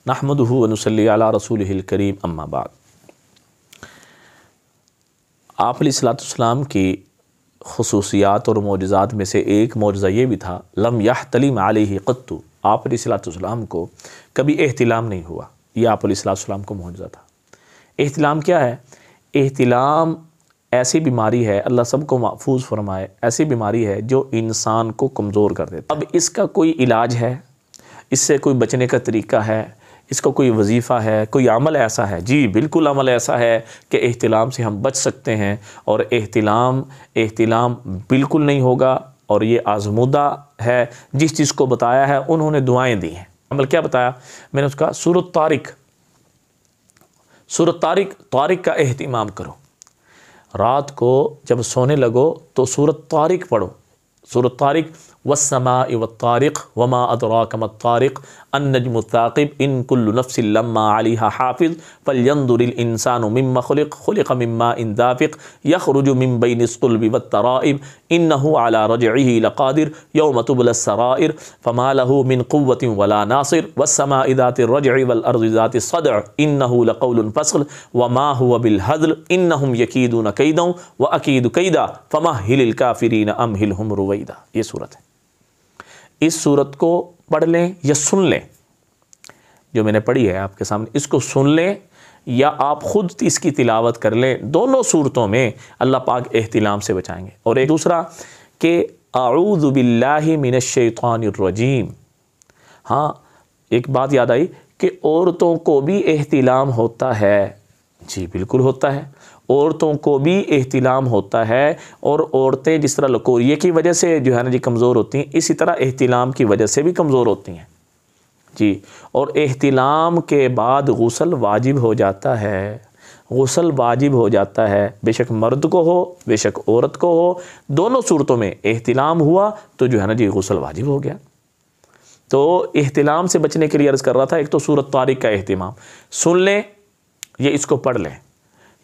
नहमदुहु व नुसल्ली अला रसूलिहिल करीम अम्मा बाद। आप अलैहिस्सलाम की खुसूसियात और मोजज़ात में से एक मोजज़ा ये भी था, लम यहतलिम अलैहि क़त्तु, आप अलैहिस्सलाम को कभी एहतिलाम नहीं हुआ। ये आप अलैहिस्सलाम को मोजज़ा था। एहतिलाम क्या है? एहतिलाम ऐसी बीमारी है, अल्लाह सबको महफूज फरमाए, ऐसी बीमारी है जो इंसान को कमज़ोर कर देती है। अब इसका कोई इलाज है, इससे कोई बचने का तरीका है, इसका कोई वजीफ़ा है, कोई अमल ऐसा है? जी बिल्कुल, अमल ऐसा है कि एहतिलाम से हम बच सकते हैं। और एहतिलाम बिल्कुल नहीं होगा, और ये आज़मूदा है। जिस चीज़ को बताया है उन्होंने दुआएं दी हैं। अमल क्या बताया मैंने? उसका सूरत तारिक का एहतिमाम करो। रात को जब सोने लगो तो सूरत तारिक पढ़ो। सूरत तारिक, वस्समाइ वत्तारिक वमा अदराक मत्तारिक अन्नज्मु साक़िब इन कुल्लु नफ्सिन लम्मा अलैहा हाफ़िज़ फलयंजुरिल इंसानु मिम्मा खुलिक़ मिम्मा इन दाफ़िक़ यख़रुजु मिन बैनिस क़ुल्बि वत्तराइब इन्नहु अला रजइही लक़ादिर यौम तुबलस सराइर फमा लहु मिन क़ुव्वतिन वला नासिर वस्समाइ ज़ातिर रजइ वल अर्ज़ि ज़ातिस सदअ इन्नहु लक़ौलुन फ़स्ल वमा हुवा बिल हज़्ल इन्नहुम यकीदून कैदन व अकीदु कैदा फ़महिलिल काफ़िरीन अमहिलहुम रुवैदा। ये सूरत है। इस सूरत को पढ़ लें या सुन लें, जो मैंने पढ़ी है आपके सामने, इसको सुन लें या आप ख़ुद इसकी तिलावत कर लें। दोनों सूरतों में अल्लाह पाक एहतिलाम से बचाएंगे। और एक दूसरा कि अऊज़ु बिल्लाहि मिनश शैतानिर रजीम। हाँ, एक बात याद आई कि औरतों को भी एहतिलाम होता है। जी बिल्कुल होता है, औरतों को भी एहतिलाम होता है। और औरतें जिस तरह लकोरिये की वजह से जो है ना जी कमज़ोर होती हैं, इसी तरह एहतिलाम की वजह से भी कमज़ोर होती हैं जी। और एहतिलाम के बाद गुस्ल वाजिब हो जाता है। गुस्ल वाजिब हो जाता है, बेशक मर्द को हो बेशक औरत को हो। दोनों सूरतों में एहतिलाम हुआ तो जो है ना जी गुस्ल वाजिब हो गया। तो एहतिलाम से बचने के लिए अर्ज़ कर रहा था, एक तो सूरत तारिक का एहतिमाम सुन लें, ये इसको पढ़ लें।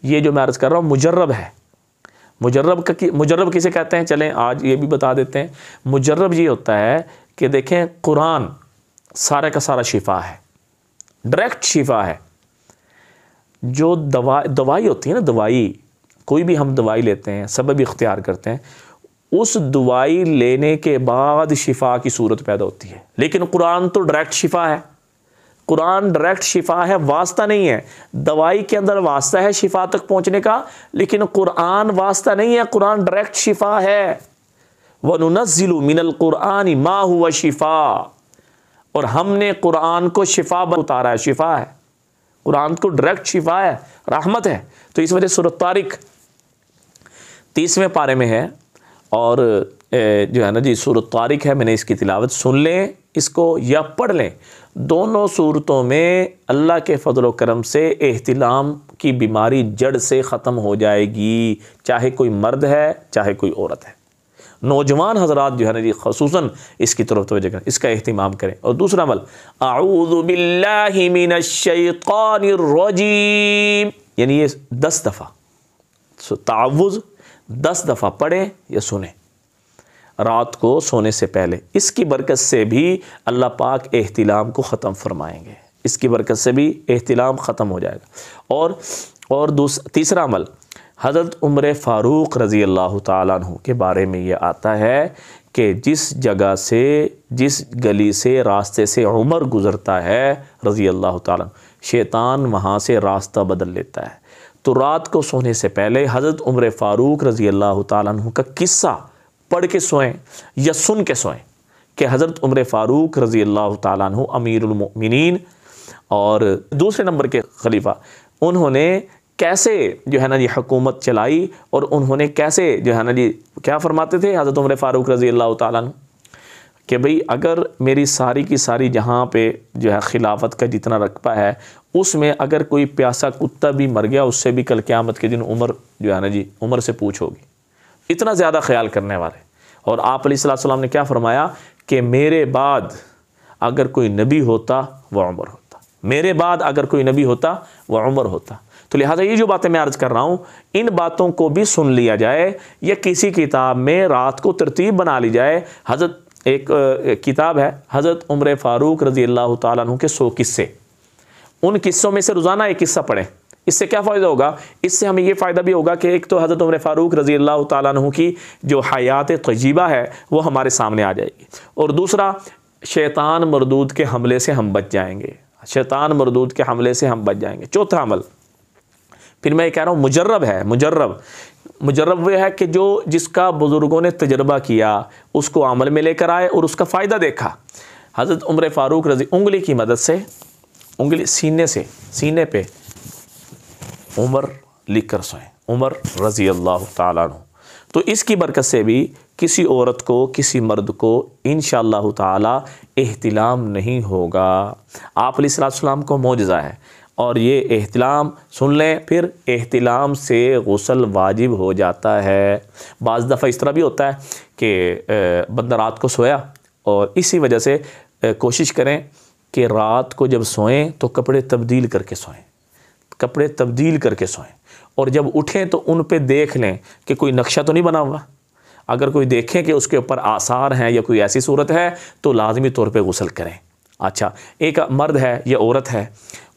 ये जो मैं अर्ज़ कर रहा हूँ मुजर्रब है। मुजर्रब किसे कहते हैं? चलें आज ये भी बता देते हैं। मुजर्रब ये होता है कि देखें, कुरान सारा का सारा शिफा है, डायरेक्ट शिफा है। जो दवाई होती है ना, दवाई कोई भी हम दवाई लेते हैं, सबब इख्तियार करते हैं, उस दवाई लेने के बाद शिफा की सूरत पैदा होती है। लेकिन कुरान तो डायरेक्ट शिफा है। कुरान डायरेक्ट शिफा है, वास्ता नहीं है। दवाई के अंदर वास्ता है शिफा तक पहुंचने का, लेकिन कुरान वास्ता नहीं है, कुरान डायरेक्ट शिफा है। वनुनज़्ज़िलु मिनल कुरानि मा हुवा शिफा, और हमने कुरान को शिफा उतारा है, शिफा है। कुरान को डायरेक्ट शिफा है, रहमत है। तो इस वजह सूरत तारिक 30वें पारे में है। और जो है ना जी सूरत तारिक है, मैंने इसकी तिलावत सुन लें इसको या पढ़ लें। दोनों सूरतों में अल्लाह के फजल व करम से एहतिलाम की बीमारी जड़ से ख़त्म हो जाएगी, चाहे कोई मर्द है चाहे कोई औरत है। नौजवान हजरात जो है ना जी ख़ुसूसन इसकी तरफ तवज्जो करें, इसका एहतिमाम करें। और दूसरा अमल, अऊज़ु बिल्लाहि मिनश शैतानिर रजीम, यानी ये 10 दफ़ा तावुज़ 10 दफ़ा पढ़ें या सुने रात को सोने से पहले। इसकी बरकत से भी अल्लाह पाक एहतिलाम को ख़त्म फरमाएंगे। इसकी बरकत से भी एहतिलाम ख़त्म हो जाएगा। और तीसरा अमल, हज़रत उमर फ़ारूक रज़ी अल्लाह ताला अन्हु के बारे में ये आता है कि जिस जगह से, जिस गली से, रास्ते से उमर गुज़रता है रज़ी अल्लाह ताला, शैतान वहाँ से रास्ता बदल लेता है। तो रात को सोने से पहले हज़रत उमर फ़ारूक रज़ी अल्लाह ताला अन्हु का किस्सा पढ़ के सोएं या सुन के सोएं कि हज़रत उमर फ़ारूक रज़ी अल्लाह ताला अन्हु अमीरुल मोमिनीन और दूसरे नंबर के खलीफा, उन्होंने कैसे जो है ना जी हुकूमत चलाई, और उन्होंने कैसे जो है ना जी क्या फरमाते थे हज़रत उमर फ़ारूक रज़ी अल्लाह ताला अन्हु कि भाई अगर मेरी सारी की सारी जहाँ पे जो है खिलाफत का जितना रकबा है, उसमें अगर कोई प्यासा कुत्ता भी मर गया, उससे भी कल क़यामत के दिन उमर जो है ना जी उमर से पूछ होगी। इतना ज़्यादा ख्याल करने वाले। और आप अलैहिस्सलाम ने क्या फरमाया कि मेरे बाद अगर कोई नबी होता वह उमर होता, मेरे बाद अगर कोई नबी होता वह उमर होता। तो लिहाजा ये जो बातें मैं अर्ज़ कर रहा हूँ, इन बातों को भी सुन लिया जाए या किसी किताब में रात को तरतीब बना ली जाए। हज़रत एक किताब है हज़रत उमर फ़ारूक रज़ी अल्लाह ताला अन्हु के 100 किस्से, ان قصوں میں سے روزانہ ایک قصہ پڑھیں۔ اس سے کیا فائدہ ہوگا؟ اس سے ہمیں یہ فائدہ بھی ہوگا کہ ایک تو حضرت عمر فاروق رضی اللہ تعالیٰ عنہ کی جو حیات طیبہ ہے وہ ہمارے سامنے آ جائے گی، اور دوسرا شیطان مردود کے حملے سے ہم بچ جائیں گے، شیطان مردود کے حملے سے ہم بچ جائیں گے۔ چوتھا عمل، پھر میں یہ کہہ رہا ہوں مجرب ہے، مجرب وہ ہے کہ جس کا بزرگوں نے تجربہ کیا اس کو عمل میں لے کر آئے اور اس کا فائدہ دیکھا۔ حضرت عمر فاروق رضی انگلی کی مدد سے، انگلی سینے پہ عمر لکھ کر سوئیں، عمر رضی اللہ تعالیٰ عنہ۔ تو اس کی برکت سے بھی کسی عورت کو، کسی مرد کو انشاءاللہ تعالیٰ احتلام نہیں ہوگا۔ آپ علیہ السلام کو معجزہ ہے، اور یہ احتلام سن لیں، پھر احتلام سے غسل واجب ہو جاتا ہے۔ بعض دفعہ اس طرح بھی ہوتا ہے کہ بندہ رات کو سویا، اور اسی وجہ سے کوشش کریں کہ رات کو جب سوئیں تو کپڑے تبدیل کر کے سوئیں، کپڑے تبدیل کر کے سوئیں، اور جب اٹھیں تو ان پہ دیکھ لیں کہ کوئی نقشہ تو نہیں بنا ہوا۔ اگر کوئی دیکھیں کہ اس کے اوپر آثار ہیں یا کوئی ایسی صورت ہے تو لازمی طور پہ غسل کریں۔ اچھا، ایک مرد ہے یا عورت ہے،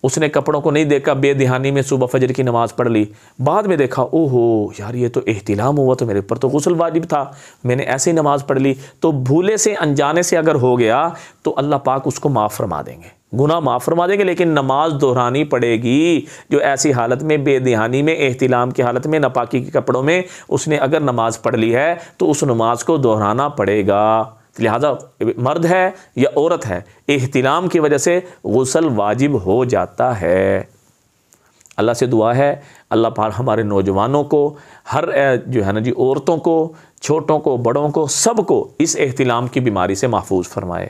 اس نے کپڑوں کو نہیں دیکھا، بے دہانی میں صبح فجر کی نماز پڑھ لی، بعد میں دیکھا اوہو یار یہ تو احتلام ہوا، تو میرے اوپر تو غسل واجب تھا، میں نے ایسے ہی نماز پڑھ لی، تو بھولے سے انجانے سے اگر ہو گیا تو اللہ پاک اس کو معاف فرما دیں گے، گناہ معاف فرما دیں گے، لیکن نماز دہرانی پڑے گی۔ جو ایسی حالت میں، بے دہانی میں، احتلام کی حالت میں، ناپاکی کے کپڑوں میں اس نے اگر نماز پڑھ لی ہے تو اس نماز کو دہرانا پڑے گا۔ لہذا مرد ہے یا عورت ہے، احتلام کی وجہ سے غسل واجب ہو جاتا ہے۔ اللہ سے دعا ہے اللہ پاک ہمارے نوجوانوں کو، ہر جو ہے نا جی عورتوں کو، چھوٹوں کو، بڑوں کو، سب کو اس احتلام کی بیماری سے محفوظ فرمائے۔